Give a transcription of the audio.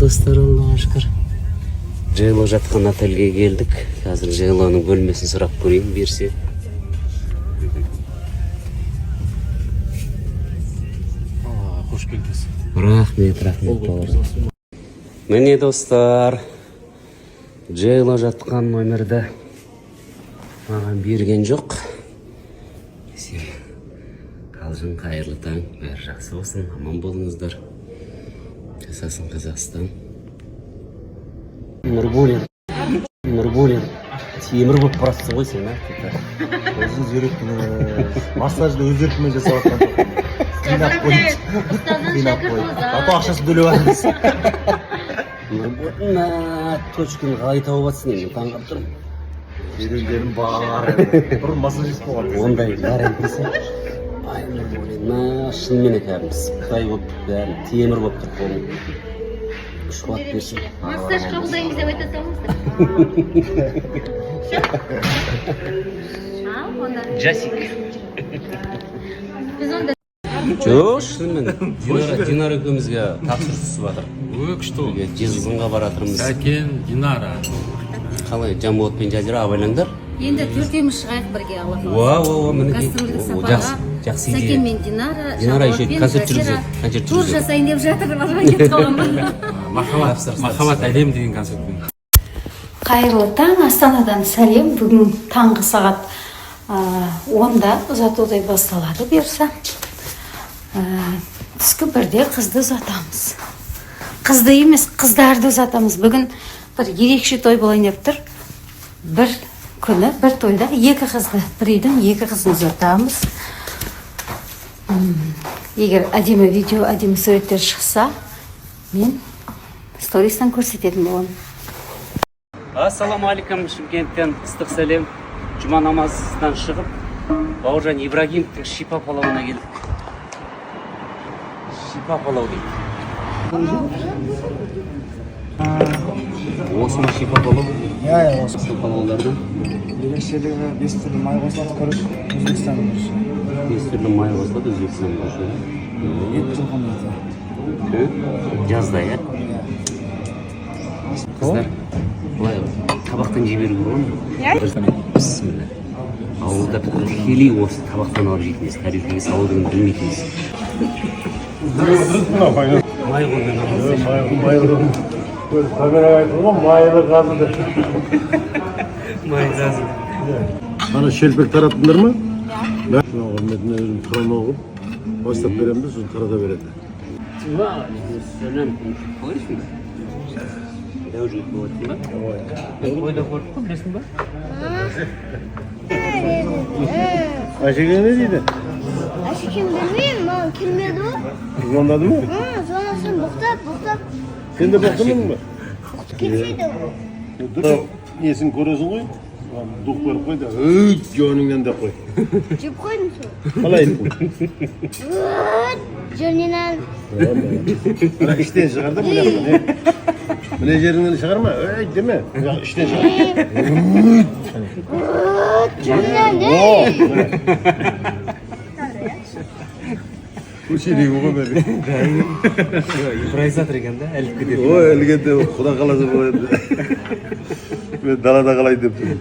достар, Аллаға шүкір. Жайлы жатқан отельге келдік. Қазір Жайлының бөлмесін сұрап көрейін, берсе. Қош келдіңіз. Рахмет. Міне достар, Жайлы жатқан номерді маған берген жоқ. Қалжың, қайырлы таң, бәрі жақсы болсын, аман болыңыздар. Жасасын Қазақстан. Нұрболин, темір болып барасың ғой сен, Өзіңіз үйреттіңіз. Массажды өз еркімен жасап жатқан. Қинап қойып. Ата ақшасын төлеп жатырмыз. Нұрболин, точканы қалай тауып жатсың, мен таңғап тұрмын. Үйренгенім бар. Бұрын массажист болған. Ондай бәрі айтпаса. Ай, Нұрболин, шынымен кәдімгі сыптай болып, бәрі темір болып тұр қолың. Күш қуат берсін. Массаж қабылдаймыз деп айта салыңыздар. Ал, онда. Жасик. Біз онда Жоқ, шынымен. Динара екеумізге тапсырыс түсіп жатыр. Күшті. Жезқазғанға баратырмыз. Сәкен, Динара. Қалай, Жамболатпен жазира абайлаңдар. енді төртеуміз шығайық бірге Аллаға. Уа, мінекей. Гастрольдік сапарға. Жақсы идея. Сәкен мен Динара, Динара еще Жамболатпен концерт Жазира жүргізеді. тур жасайын деп жатыр, барған кетіп қалған. Махаббат әлем деген концертпен. Қайырлы таң, Астанадан сәлем. Бүгін таңғы сағат 10-да ұзатудай басталады берса. Түскі 1-де қызды ұзатамыз. Қызды емес, қыздарды ұзатамыз. Бүгін бір ерекше той болайын деп тұр. Бір күні, бір тойда екі қызды, бір үйдің екі қызын ұзатамыз. Егер әдемі видео, әдемі суреттер шықса, мен стористан көрсететін боламын. Ассалаумағалейкум, Шымкенттен ыстық сәлем. Жұма намаздан шығып, Бауыржан Ибрагимовтың шипа палауына келдік. Шипа палау дейді. Осы ма шипа палау? Иә, осы. Осы палаулардан. Ерекшелігі 5 түрлі май қосылады көріп, Өзбекстан дұрыс. 5 түрлі май қосылады, Өзбекстан дұрыс. Ет жылқын еті. Жазда, иә? Қыздар, былай табақтан жіберуге болады ма? Бісміллә. Ауылда тікелей осы табақтан алып жейтініз, тарифеге салу деген білмейтініз. Май қоймен алып. Камераға айтылған майлы қазыды. Май қазы. Ана шелпек тараттыңдар ма? Да. Құрметіне өзім құран оқып, бастап беремін, сосын тарата береді. Сәлем, көресің бе? Дәу жігіт болатын ба? Мен бойда көріп қой, білесің ба? Айшеке не дейді? Әшекем білмеймін, маған келмеді ғой. Звондады ма? Звонасын бұқтап. Сен де бақтымың ба? Келмейді ғой. Дұрыс несін көресің ғой? Дұқ беріп қой да, жөніңнен де қой. Жеп қойдым сол. Қалай еттің? Жөнінен. Ана іштен шығар да мұны. Міне жеріңнен шығарма, деме. Іштен шығар. Жөнінен де. Көшелегі ғой бәрі. Импровизатор екен да, әліп кетеді. Ой, әлгенде құда қаласы болады. Мен далада қалай деп тұрмын.